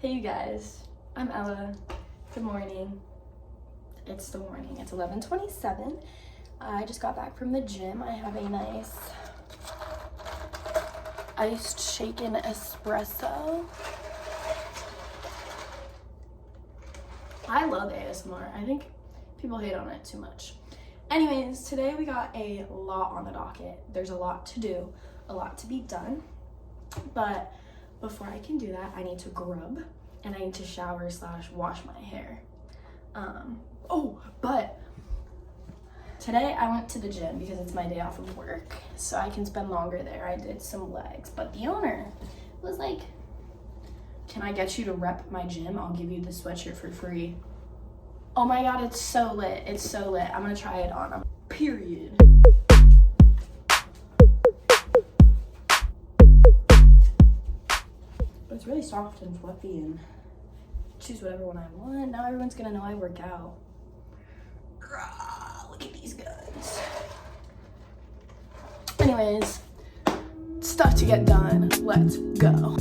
Hey you guys, I'm Ella. Good morning. It's still morning. It's 11:27. I just got back from the gym. I have a nice iced shaken espresso. I love ASMR. I think people hate on it too much. Anyways, today we got a lot on the docket. There's a lot to do, a lot to be done. But before I can do that, I need to grub and I need to shower / wash my hair. But today I went to the gym because it's my day off of work, so I can spend longer there. I did some legs, but the owner was like, "Can I get you to rep my gym? I'll give you the sweatshirt for free." Oh my god, it's so lit. It's so lit. I'm gonna try it on. Period. But it's really soft and fluffy and choose whatever one I want. Now everyone's gonna know I work out. Look at these guns. Anyways, stuff to get done. Let's go.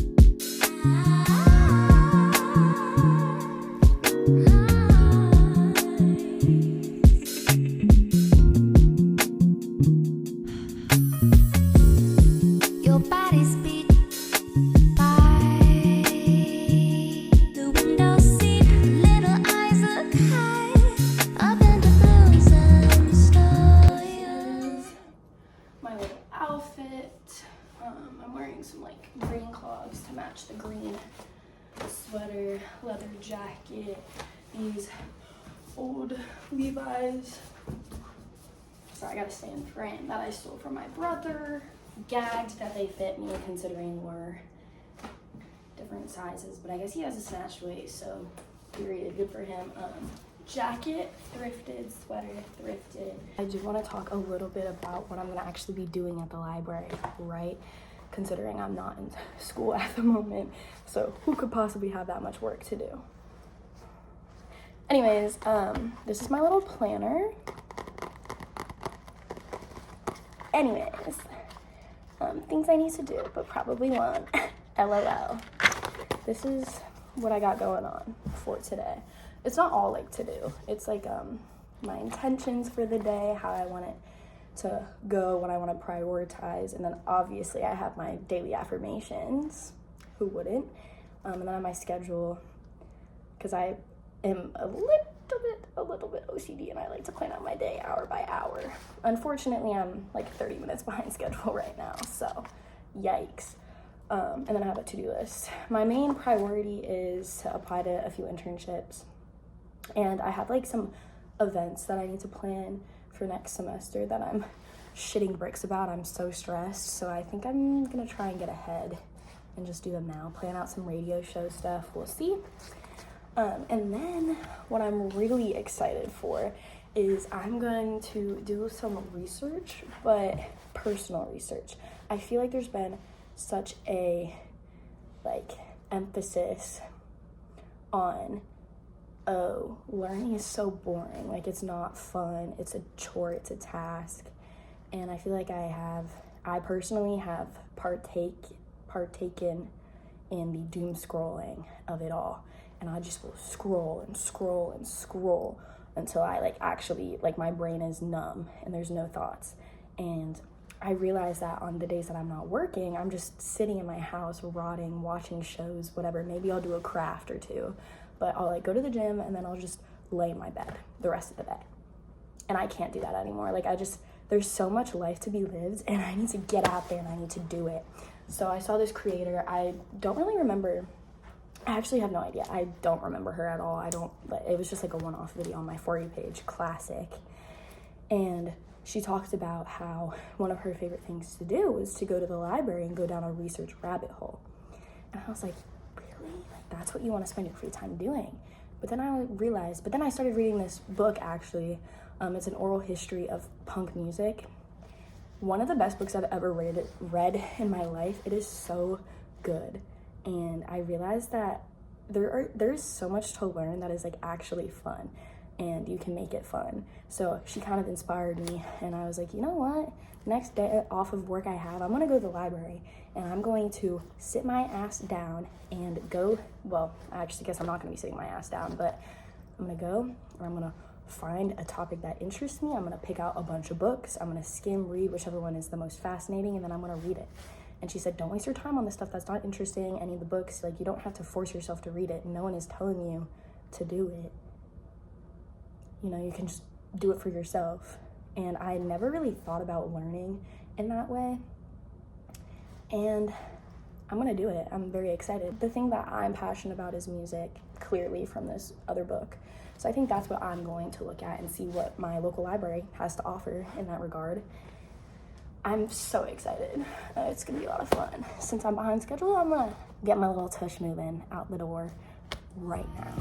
I'm wearing some like green clogs to match the green sweater, leather jacket, these old Levi's. Sorry, I gotta stay in frame, that I stole from my brother. Gagged that they fit me considering we're different sizes, but I guess he has a snatched waist, so period, good for him. Jacket, thrifted, sweater, thrifted. I do want to talk a little bit about what I'm going to actually be doing at the library, right? Considering I'm not in school at the moment, so who could possibly have that much work to do? Anyways, this is my little planner. Anyways, things I need to do, but probably won't. LOL. This is what I got going on for today. It's not all like to do. It's like my intentions for the day, how I want it to go, what I want to prioritize, and then obviously I have my daily affirmations. Who wouldn't? And then I have my schedule because I am a little bit OCD and I like to plan out my day hour by hour. Unfortunately, I'm like 30 minutes behind schedule right now, so yikes. And then I have a to-do list. My main priority is to apply to a few internships. And I have like some events that I need to plan for next semester that I'm shitting bricks about. I'm so stressed. So I think I'm gonna try and get ahead and just do them now. Plan out some radio show stuff. We'll see. And then what I'm really excited for is I'm going to do some research, but personal research. I feel like there's been such a like emphasis on, oh, learning is so boring, like it's not fun, it's a chore, it's a task. And I feel like I personally have partaken in the doom scrolling of it all, and I just will scroll and scroll and scroll until I like actually like my brain is numb and there's no thoughts. And I realize that on the days that I'm not working, I'm just sitting in my house rotting, watching shows, whatever. Maybe I'll do a craft or two, but I'll like go to the gym and then I'll just lay in my bed the rest of the day. And I can't do that anymore. Like there's so much life to be lived and I need to get out there and I need to do it. So I saw this creator. I don't really remember. I actually have no idea. I don't remember her at all. It was just like a one-off video on my For You page, classic. And she talked about how one of her favorite things to do was to go to the library and go down a research rabbit hole. And I was like, really? Like, that's what you want to spend your free time doing? But then I started reading this book, actually. It's an oral history of punk music. One of the best books I've ever read in my life. It is so good. And I realized that there's so much to learn that is like actually fun. And you can make it fun. So she kind of inspired me, and I was like, you know what? Next day off of work I'm gonna go to the library and I'm going to sit my ass down and go, well, I actually guess I'm not gonna be sitting my ass down, but I'm gonna go and I'm gonna find a topic that interests me. I'm gonna pick out a bunch of books. I'm gonna skim, read whichever one is the most fascinating, and then I'm gonna read it. And she said, don't waste your time on the stuff that's not interesting, any of the books. Like, you don't have to force yourself to read it. No one is telling you to do it. You know, you can just do it for yourself. And I never really thought about learning in that way. And I'm gonna do it. I'm very excited. The thing that I'm passionate about is music, clearly from this other book. So I think that's what I'm going to look at and see what my local library has to offer in that regard. I'm so excited. It's gonna be a lot of fun. Since I'm behind schedule, I'm gonna get my little tush moving out the door right now.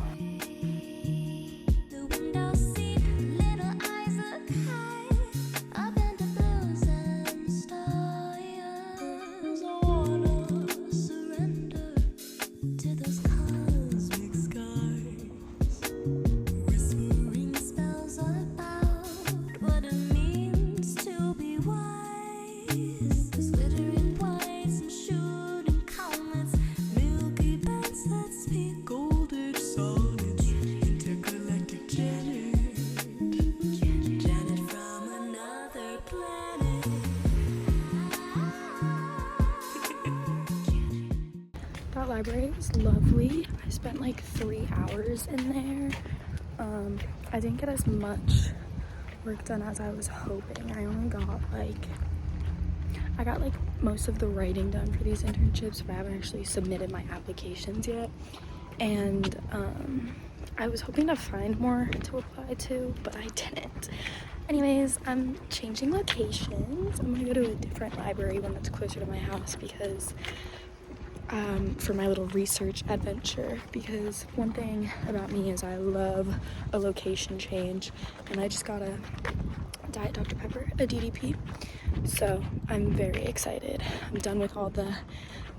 That library is lovely. I spent like 3 hours in there. I didn't get as much work done as I was hoping. I only got I got most of the writing done for these internships, but I haven't actually submitted my applications yet. And I was hoping to find more to apply to, but I didn't. Anyways, I'm changing locations. I'm gonna go to a different library, one that's closer to my house, because for my little research adventure, because one thing about me is I love a location change, and I just got a Diet Dr. Pepper, a DDP, so I'm very excited. I'm done with all the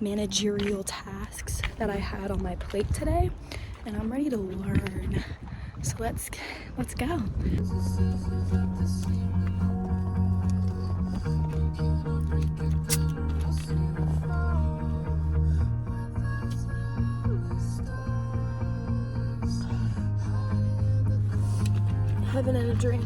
managerial tasks that I had on my plate today, and I'm ready to learn. So let's go. Heaven and a drink.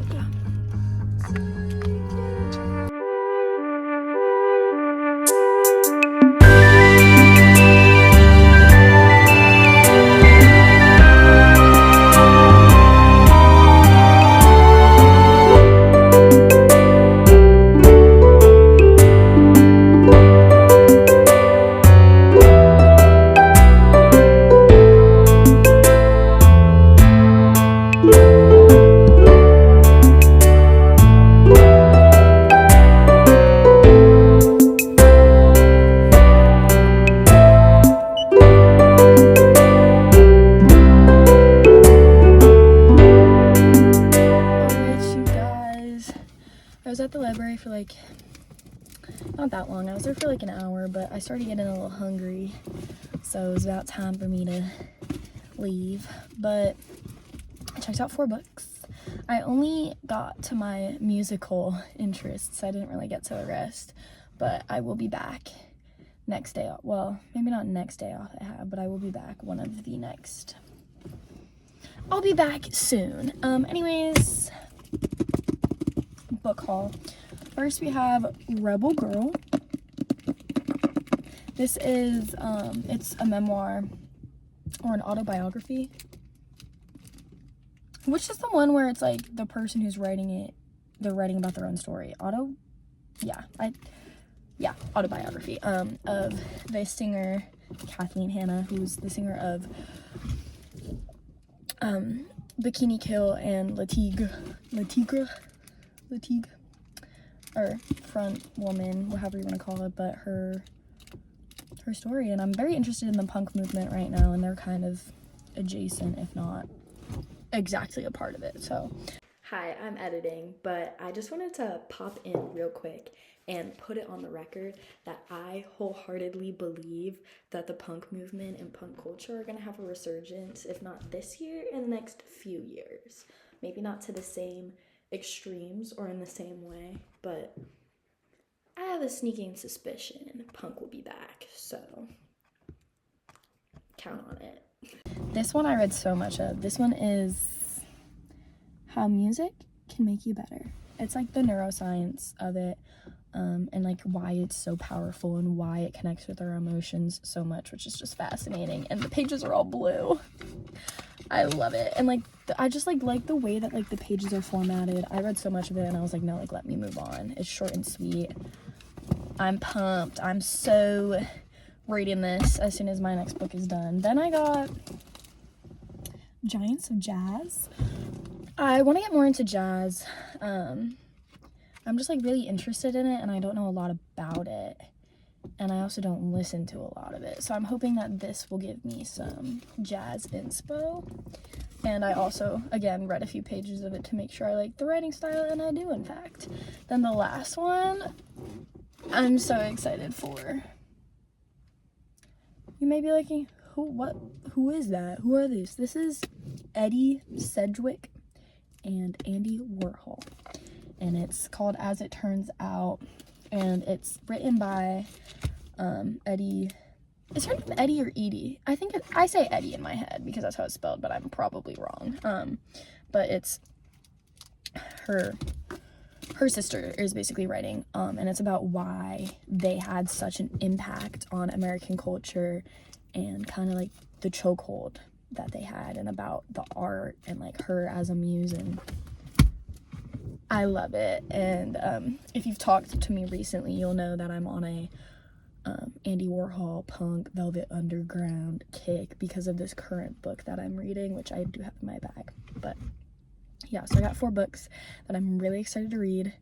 I was at the library for not that long. I was there for an hour, but I started getting a little hungry, so it was about time for me to leave. But I checked out 4 books. I only got to my musical interests. I didn't really get to the rest, but I will be back next day off. Well, maybe not next day off I have, but I will be back one of the next. I'll be back soon. Anyways, book haul. First we have Rebel Girl. This is it's a memoir or an autobiography, which is the one where it's the person who's writing it, they're writing about their own story. Autobiography of the singer Kathleen Hanna, who's the singer of Bikini Kill and Latigue, or front woman, whatever you want to call it, but her story. And I'm very interested in the punk movement right now, and they're kind of adjacent, if not exactly a part of it. So hi, I'm editing, but I just wanted to pop in real quick and put it on the record that I wholeheartedly believe that the punk movement and punk culture are going to have a resurgence, if not this year, in the next few years. Maybe not to the same extremes or in the same way, but I have a sneaking suspicion Punk will be back, so count on it. This one I read so much of. This one is How Music Can Make You Better. It's like the neuroscience of it, and like why it's so powerful and why it connects with our emotions so much, which is just fascinating. And the pages are all blue. I love it. And like I just like the way that like the pages are formatted. I read so much of it and I was like, no, like let me move on. It's short and sweet. I'm pumped. I'm so reading this as soon as my next book is done. Then I got Giants of Jazz. I want to get more into jazz. I'm just like really interested in it and I don't know a lot about it. And I also don't listen to a lot of it. So I'm hoping that this will give me some jazz inspo. And I also, again, read a few pages of it to make sure I like the writing style, and I do, in fact. Then the last one, I'm so excited for. You may be like, who is that? Who are these? This is Eddie Sedgwick and Andy Warhol. And it's called As It Turns Out. And it's written by Eddie. Is her name Eddie or Edie? I say Eddie in my head because that's how it's spelled, but I'm probably wrong. But it's her sister is basically writing, and it's about why they had such an impact on American culture and kind of like the chokehold that they had, and about the art and like her as a muse. And I love it. And if you've talked to me recently, you'll know that I'm on a Andy Warhol, Punk, Velvet Underground kick because of this current book that I'm reading, which I do have in my bag. But yeah, so I got 4 books that I'm really excited to read.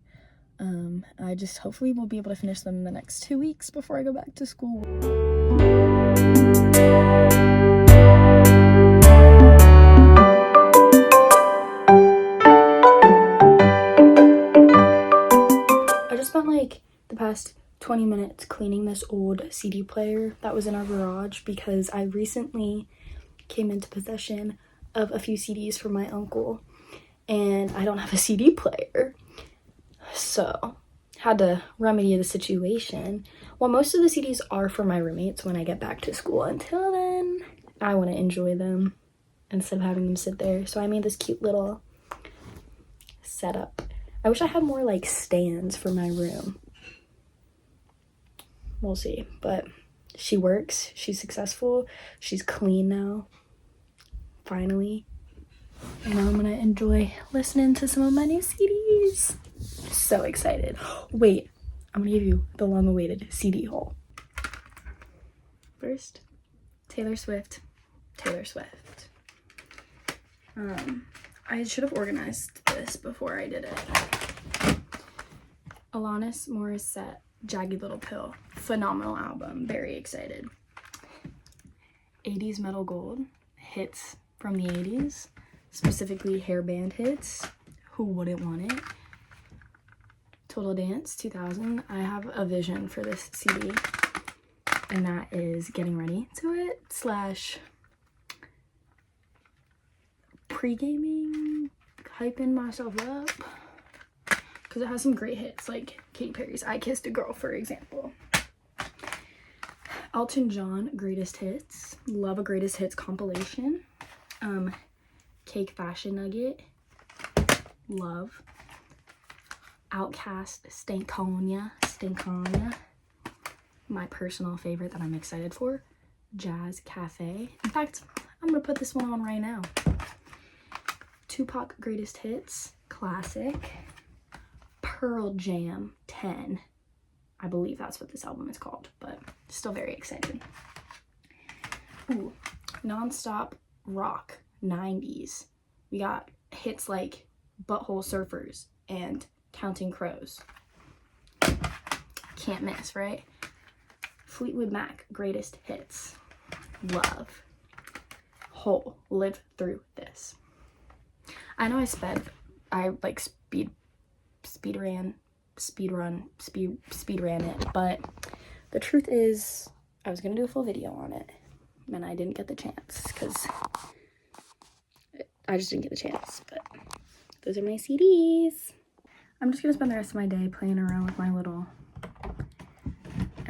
I just hopefully will be able to finish them in the next 2 weeks before I go back to school. I just spent like the past 20 minutes cleaning this old CD player that was in our garage because I recently came into possession of a few CDs from my uncle and I don't have a CD player. So, had to remedy the situation. Well, most of the CDs are for my roommates when I get back to school. Until then, I want to enjoy them instead of having them sit there. So I made this cute little setup. I wish I had more like stands for my room. We'll see. But she works. She's successful. She's clean now. Finally. And now I'm gonna enjoy listening to some of my new CDs. So excited. Wait, I'm gonna give you the long-awaited CD haul. First, Taylor Swift. I should have organized this before I did it. Alanis Morissette, Jagged Little Pill. Phenomenal album. Very excited. 80s Metal Gold. Hits from the 80s. Specifically hairband hits. Who wouldn't want it? Total Dance 2000. I have a vision for this CD, and that is getting ready to it / pre-gaming, hyping myself up, because it has some great hits like Katy Perry's I Kissed a Girl, for example. Elton John Greatest Hits. Love a Greatest Hits compilation. Cake Fashion Nugget. Love. Outcast Stankonia. My personal favorite that I'm excited for. Jazz Cafe. In fact, I'm gonna put this one on right now. Tupac Greatest Hits. Classic. Pearl Jam 10. I believe that's what this album is called, but still very excited. Ooh, Non-Stop Rock 90s. We got hits like Butthole Surfers and Counting Crows. Can't miss, right? Fleetwood Mac Greatest Hits. Love. Hole. Lived Through This. I know I speed ran it, but the truth is I was gonna do a full video on it and I didn't get the chance because I just didn't get the chance. But those are my CDs. I'm just gonna spend the rest of my day playing around with my little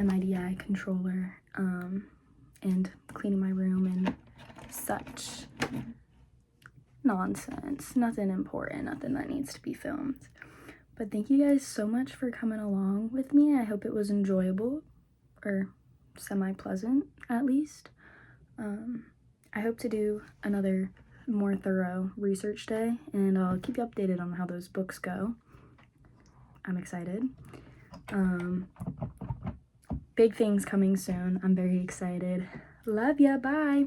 MIDI controller, and cleaning my room and such nonsense. Nothing important, nothing that needs to be filmed. But thank you guys so much for coming along with me. I hope it was enjoyable, or semi-pleasant at least. I hope to do another more thorough research day, and I'll keep you updated on how those books go. I'm excited. Big things coming soon. I'm very excited. Love ya. Bye.